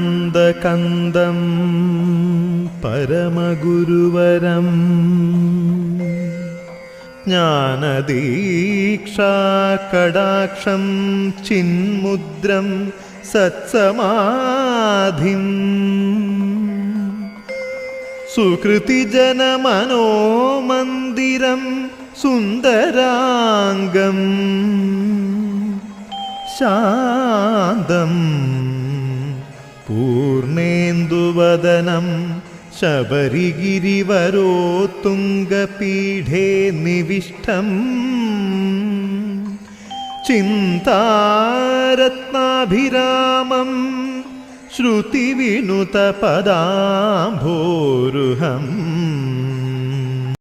ധ്യായേദാനന്ദകന്ദം പരമഗുരുവരം ജ്ഞാനദീക്ഷാകടാക്ഷം ചിന്മുദ്രം സത്സമാധിം സുകൃതിജനമനോമന്ദിരം സുന്ദരാംഗം ശാന്തം പൂർണേന്ദുവദനം ശബരിഗിരിവരോത്തുംഗപീഠേ നിവിഷ്ടം ചിന്താരത്നാഭിരാമം ശ്രുതിവിനുതപദാംഭോരുഹം